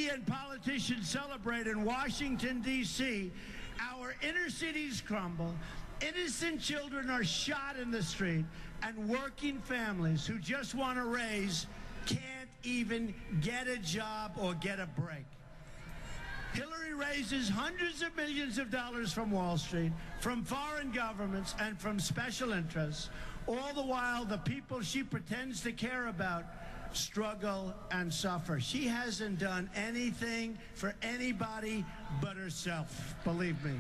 media and politicians celebrate in Washington, D.C., our inner cities crumble, innocent children are shot in the street, and working families who just want to raise can't even get a job or get a break. Hillary raises hundreds of millions of dollars from Wall Street, from foreign governments, and from special interests. All the while, the people she pretends to care about struggle and suffer. She hasn't done anything for anybody but herself, believe me.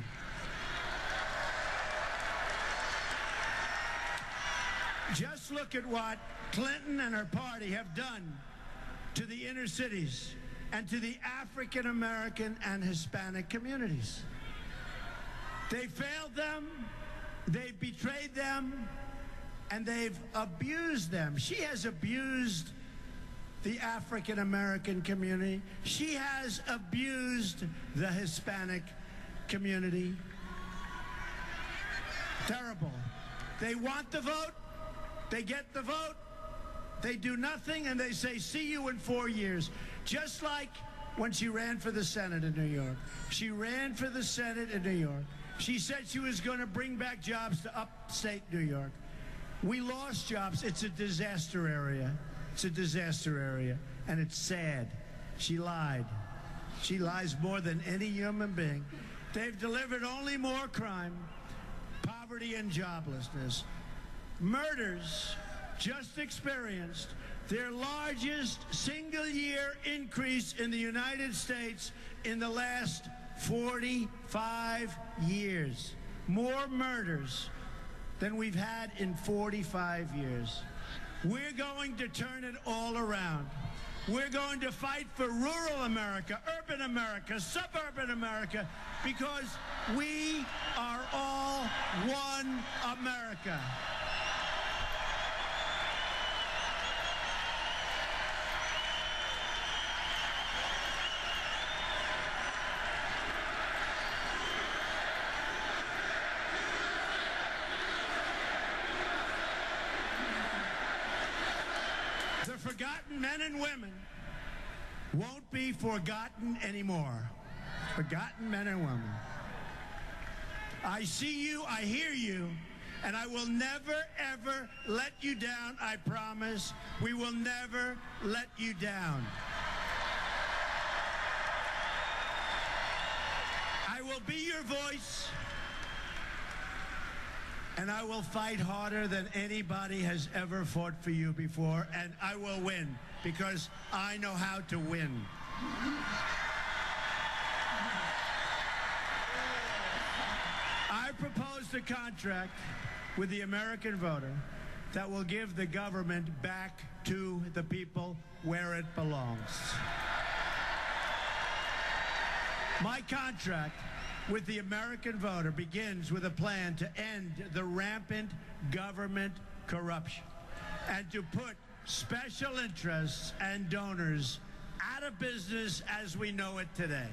Just look at what Clinton and her party have done to the inner cities and to the African American and Hispanic communities. They failed them, they've betrayed them, and they've abused them. She has abused the African American community. She has abused the Hispanic community. Terrible. They want the vote, they get the vote, they do nothing, and they say, see you in 4 years. Just like when she ran for the Senate in New York. She ran for the Senate in New York. She said she was going to bring back jobs to upstate New York. We lost jobs. It's a disaster area. It's a disaster area, and it's sad. She lied. She lies more than any human being. They've delivered only more crime, poverty, and joblessness. Murders just experienced their largest single-year increase in the United States in the last 45 years. More murders than we've had in 45 years. We're going to turn it all around. We're going to fight for rural America, urban America, suburban America, because we are all one America. Forgotten men and women won't be forgotten anymore. Forgotten men and women. I see you, I hear you, and I will never, ever let you down, I promise. We will never let you down. I will be your voice, and I will fight harder than anybody has ever fought for you before, and I will win, because I know how to win. I proposed a contract with the American voter that will give the government back to the people where it belongs. My contract with the American voter begins with a plan to end the rampant government corruption and to put special interests and donors out of business as we know it today.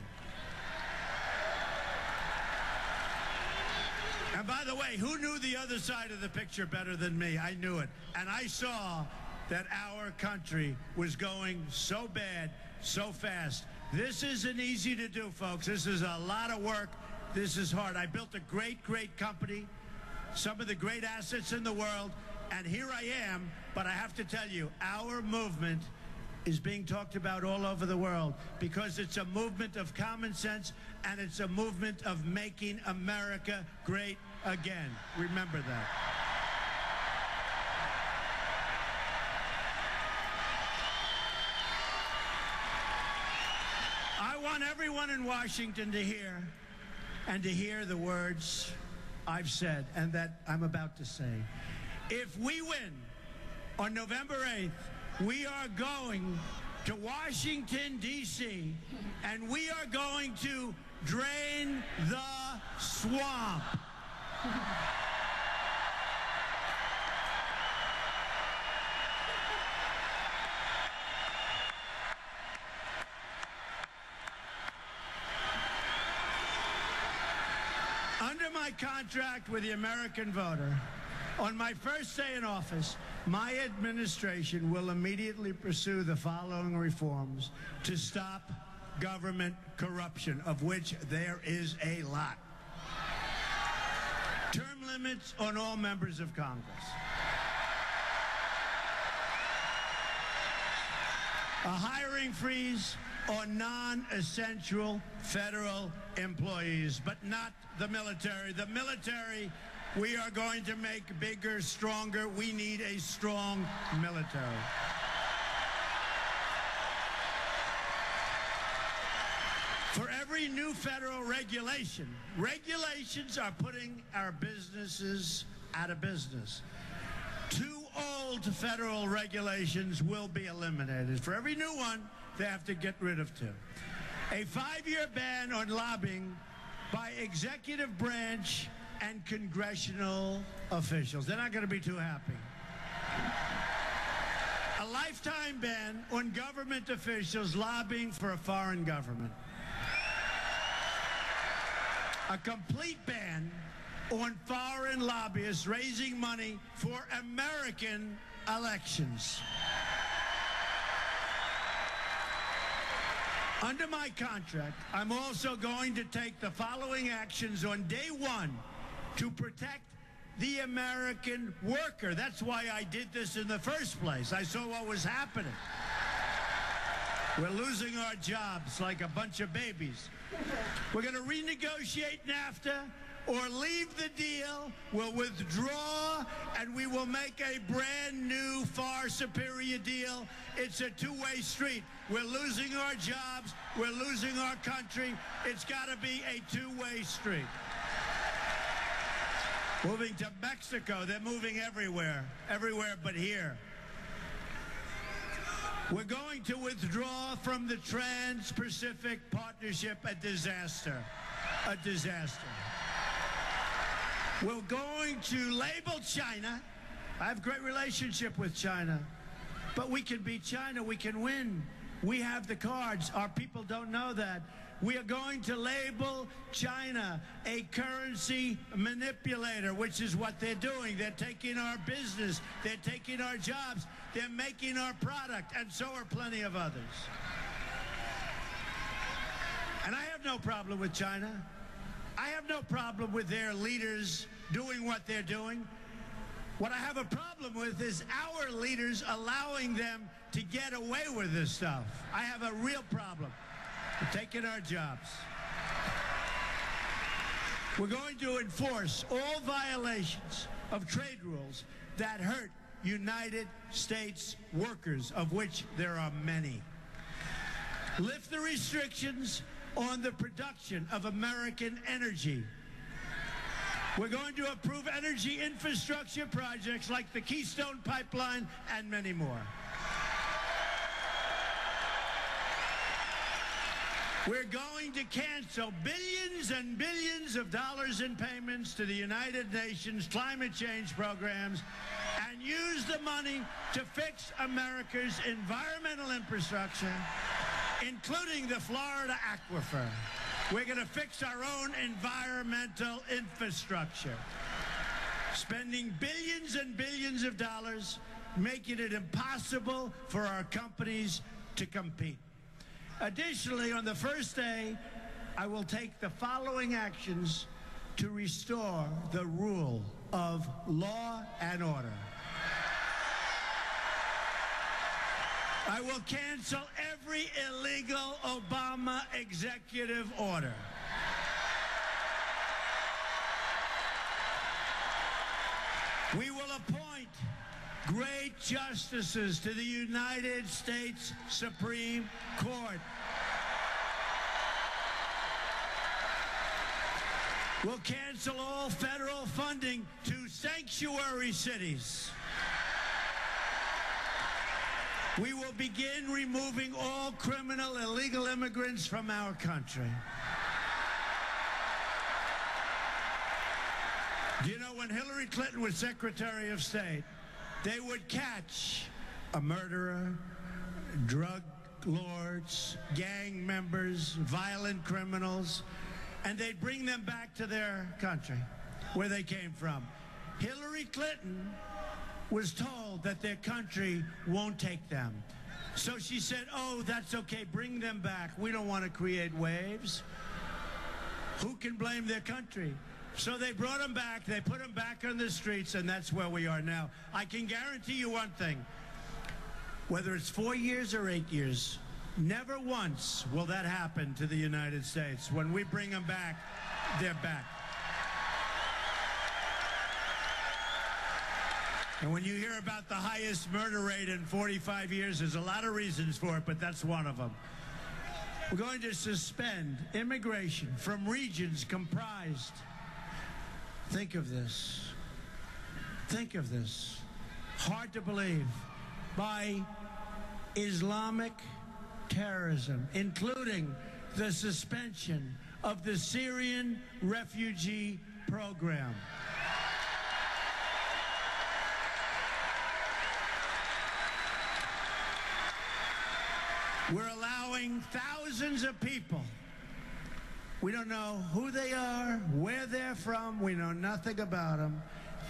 And by the way, who knew the other side of the picture better than me? I knew it. And I saw that our country was going so bad, so fast. This isn't easy to do, folks. This is a lot of work. This is hard. I built a great, great company, some of the great assets in the world, and here I am. But I have to tell you, our movement is being talked about all over the world because it's a movement of common sense, and it's a movement of making America great again. Remember that. I want everyone in Washington to hear, and to hear the words I've said and that I'm about to say. If we win on November 8th, we are going to Washington, D.C., and we are going to drain the swamp. Under my contract with the American voter, on my first day in office, my administration will immediately pursue the following reforms to stop government corruption, of which there is a lot. Term limits on all members of Congress. A hiring freeze on non-essential federal employees, but not the military. The military, we are going to make bigger, stronger. We need a strong military. For every new federal regulation, regulations are putting our businesses out of business. 2 old federal regulations will be eliminated. For every new one, they have to get rid of 2. A 5-year ban on lobbying by executive branch and congressional officials. They're not going to be too happy. A lifetime ban on government officials lobbying for a foreign government. A complete ban on foreign lobbyists raising money for American elections. Under my contract, I'm also going to take the following actions on day 1 to protect the American worker. That's why I did this in the first place. I saw what was happening. We're losing our jobs like a bunch of babies. We're going to renegotiate NAFTA or leave the deal. We'll withdraw, and we will make a brand new, far superior deal. It's a two-way street. We're losing our jobs. We're losing our country. It's got to be a two-way street. Moving to Mexico. They're moving everywhere but here. We're going to withdraw from the Trans-Pacific Partnership. A disaster. A disaster. We're going to label China. I have a great relationship with China. But we can beat China. We can win. We have the cards. Our people don't know that. We are going to label China a currency manipulator, which is what they're doing. They're taking our business. They're taking our jobs. They're making our product, and so are plenty of others. And I have no problem with China. I have no problem with their leaders doing what they're doing. What I have a problem with is our leaders allowing them to get away with this stuff. I have a real problem. They're taking our jobs. We're going to enforce all violations of trade rules that hurt United States workers, of which there are many. Lift the restrictions on the production of American energy. We're going to approve energy infrastructure projects like the Keystone Pipeline and many more. We're going to cancel billions and billions of dollars in payments to the United Nations climate change programs and use the money to fix America's environmental infrastructure, including the Florida aquifer. We're going to fix our own environmental infrastructure, spending billions and billions of dollars, making it impossible for our companies to compete. Additionally, on the first day, I will take the following actions to restore the rule of law and order. I will cancel every illegal Obama executive order. We will appoint great justices to the United States Supreme Court. We'll cancel all federal funding to sanctuary cities. We will begin removing all criminal illegal immigrants from our country. Do you know when Hillary Clinton was Secretary of State, they would catch a murderer, drug lords, gang members, violent criminals, and they'd bring them back to their country, where they came from. Hillary Clinton was told that their country won't take them. So she said, oh, that's okay, bring them back. We don't want to create waves. Who can blame their country? So they brought them back, they put them back on the streets, and that's where we are now. I can guarantee you one thing. Whether it's 4 years or 8 years, never once will that happen to the United States. When we bring them back, they're back. And when you hear about the highest murder rate in 45 years, there's a lot of reasons for it, but that's one of them. We're going to suspend immigration from regions comprised, think of this, hard to believe, by Islamic terrorism, including the suspension of the Syrian refugee program. We're allowing thousands of people. We don't know who they are, where they're from. We know nothing about them.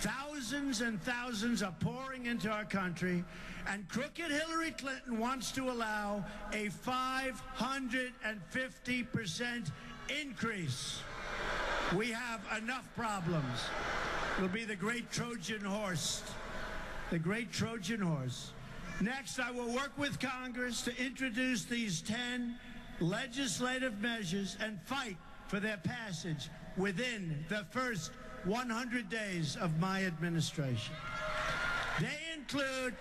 Thousands and thousands are pouring into our country, and crooked Hillary Clinton wants to allow a 550% increase. We have enough problems. It'll be the great Trojan horse. The great Trojan horse. Next, I will work with Congress to introduce these 10 legislative measures and fight for their passage within the first 100 days of my administration. They include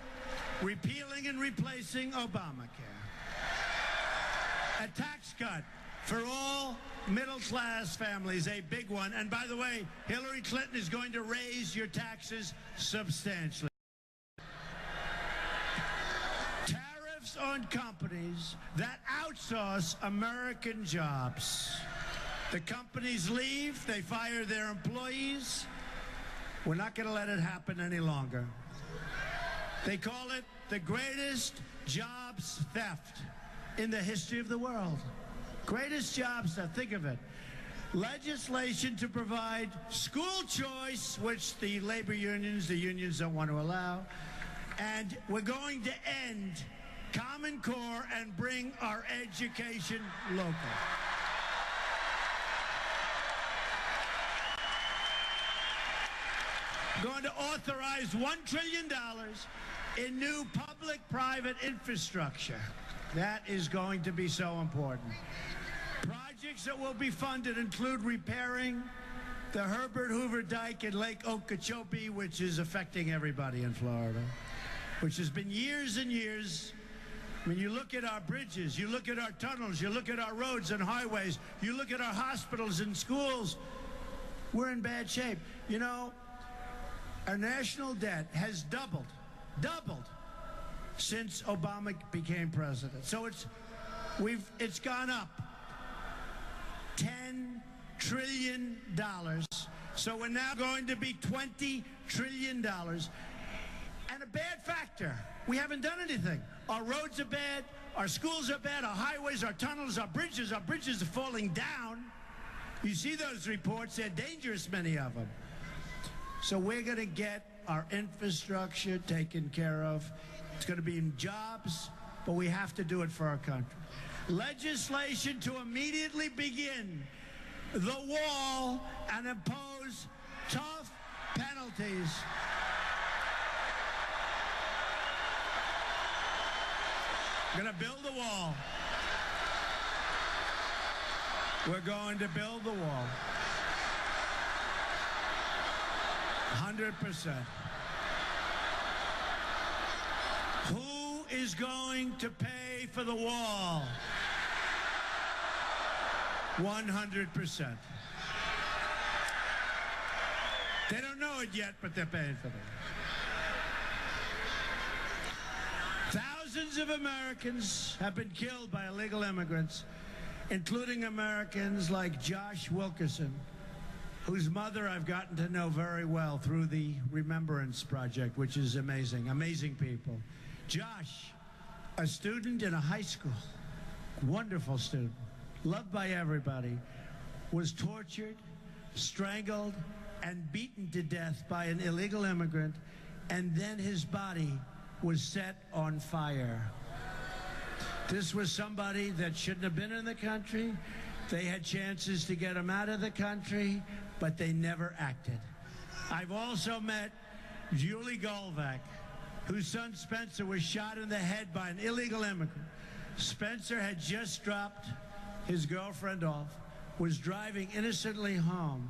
repealing and replacing Obamacare, a tax cut for all middle-class families, a big one. And by the way, Hillary Clinton is going to raise your taxes substantially. Tariffs on companies that outsource American jobs. The companies leave, they fire their employees. We're not going to let it happen any longer. They call it the greatest jobs theft in the history of the world. Greatest jobs theft, think of it. Legislation to provide school choice, which the labor unions, the unions don't want to allow. And we're going to end Common Core and bring our education local. Going to authorize $1 trillion in new public-private infrastructure. That is going to be so important. Projects that will be funded include repairing the Herbert Hoover Dike in Lake Okeechobee, which is affecting everybody in Florida, which has been years and years. When you look at our bridges, you look at our tunnels, you look at our roads and highways, you look at our hospitals and schools, we're in bad shape. You know, our national debt has doubled since Obama became president. So it's gone up $10 trillion. So we're now going to be $20 trillion. And a bad factor, we haven't done anything. Our roads are bad, our schools are bad, our highways, our tunnels, our bridges are falling down. You see those reports, they're dangerous, many of them. So we're going to get our infrastructure taken care of. It's going to be in jobs, but we have to do it for our country. Legislation to immediately begin the wall and impose tough penalties. We're going to build the wall. We're going to build the wall. 100%. Who is going to pay for the wall? 100%. They don't know it yet, but they're paying for it. Thousands of Americans have been killed by illegal immigrants, including Americans like Josh Wilkerson, whose mother I've gotten to know very well through the Remembrance Project, which is amazing, amazing people. Josh, a student in a high school, wonderful student, loved by everybody, was tortured, strangled, and beaten to death by an illegal immigrant, and then his body was set on fire. This was somebody that shouldn't have been in the country. They had chances to get him out of the country, but they never acted. I've also met Julie Goldvac, whose son Spencer was shot in the head by an illegal immigrant. Spencer had just dropped his girlfriend off, was driving innocently home,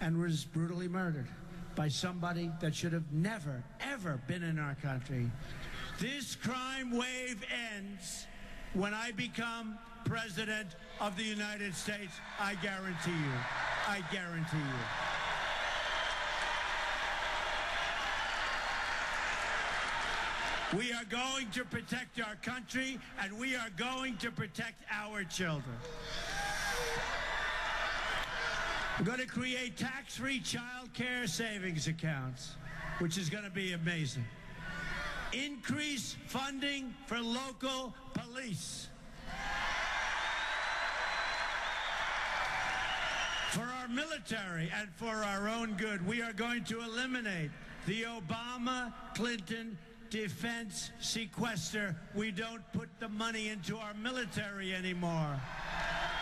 and was brutally murdered by somebody that should have never, ever been in our country. This crime wave ends when I become President of the United States. I guarantee you. I guarantee you. We are going to protect our country, and we are going to protect our children. We're going to create tax-free child care savings accounts, which is going to be amazing. Increase funding for local police. For our military and for our own good, we are going to eliminate the Obama-Clinton defense sequester. We don't put the money into our military anymore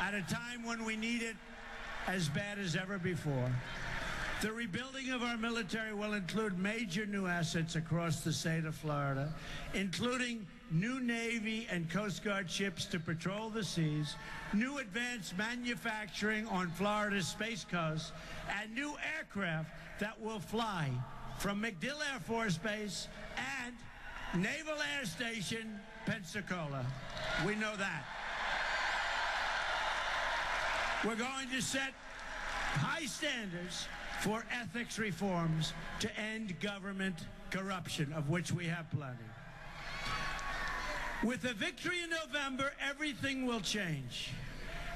at a time when we need it as bad as ever before. The rebuilding of our military will include major new assets across the state of Florida, including new Navy and Coast Guard ships to patrol the seas, new advanced manufacturing on Florida's Space Coast, and new aircraft that will fly from MacDill Air Force Base and Naval Air Station, Pensacola. We know that. We're going to set high standards for ethics reforms to end government corruption, of which we have plenty. With a victory in November, everything will change.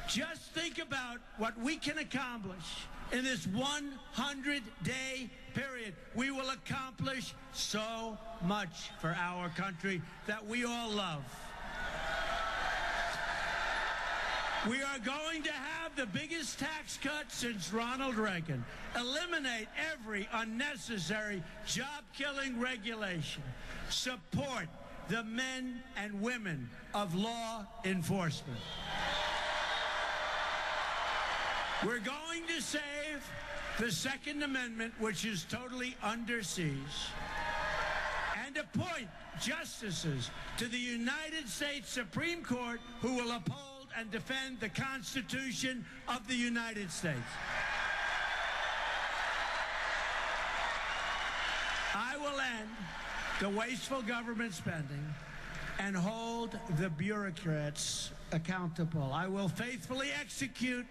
Just think about what we can accomplish in this 100-day period. We will accomplish so much for our country that we all love. We are going to have the biggest tax cut since Ronald Reagan. Eliminate every unnecessary job-killing regulation. Support the men and women of law enforcement. We're going to save the Second Amendment, which is totally under siege, and appoint justices to the United States Supreme Court who will uphold and defend the Constitution of the United States. I will end the wasteful government spending and hold the bureaucrats accountable. I will faithfully execute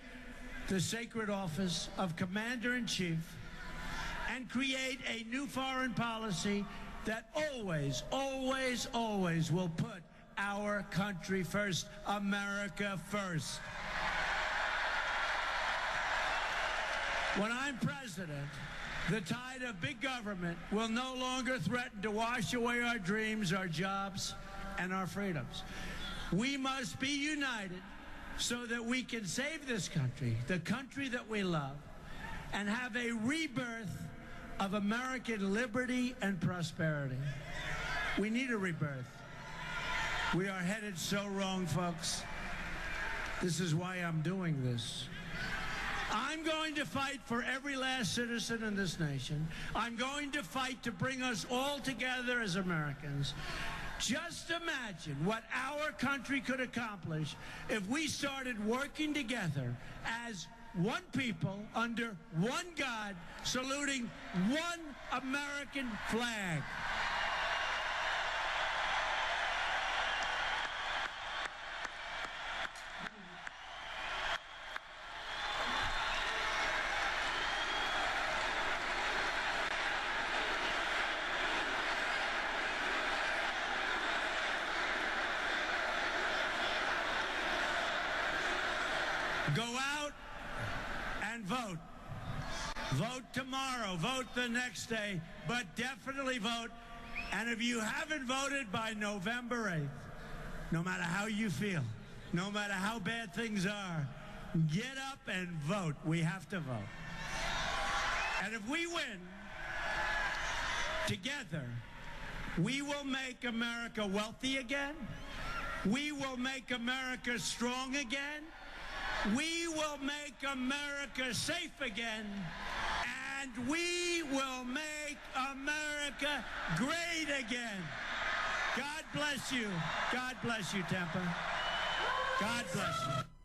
the sacred office of Commander-in-Chief and create a new foreign policy that always, always, always will put our country first, America first. When I'm president, the tide of big government will no longer threaten to wash away our dreams, our jobs, and our freedoms. We must be united so that we can save this country, the country that we love, and have a rebirth of American liberty and prosperity. We need a rebirth. We are headed so wrong, folks. This is why I'm doing this. I'm going to fight for every last citizen in this nation. I'm going to fight to bring us all together as Americans. Just imagine what our country could accomplish if we started working together as one people under one God, saluting one American flag. Go out and vote. Vote tomorrow. Vote the next day. But definitely vote. And if you haven't voted by November 8th, no matter how you feel, no matter how bad things are, get up and vote. We have to vote. And if we win, together, we will make America wealthy again. We will make America strong again. We will make America safe again. And we will make America great again. God bless you. God bless you, Tampa. God bless you.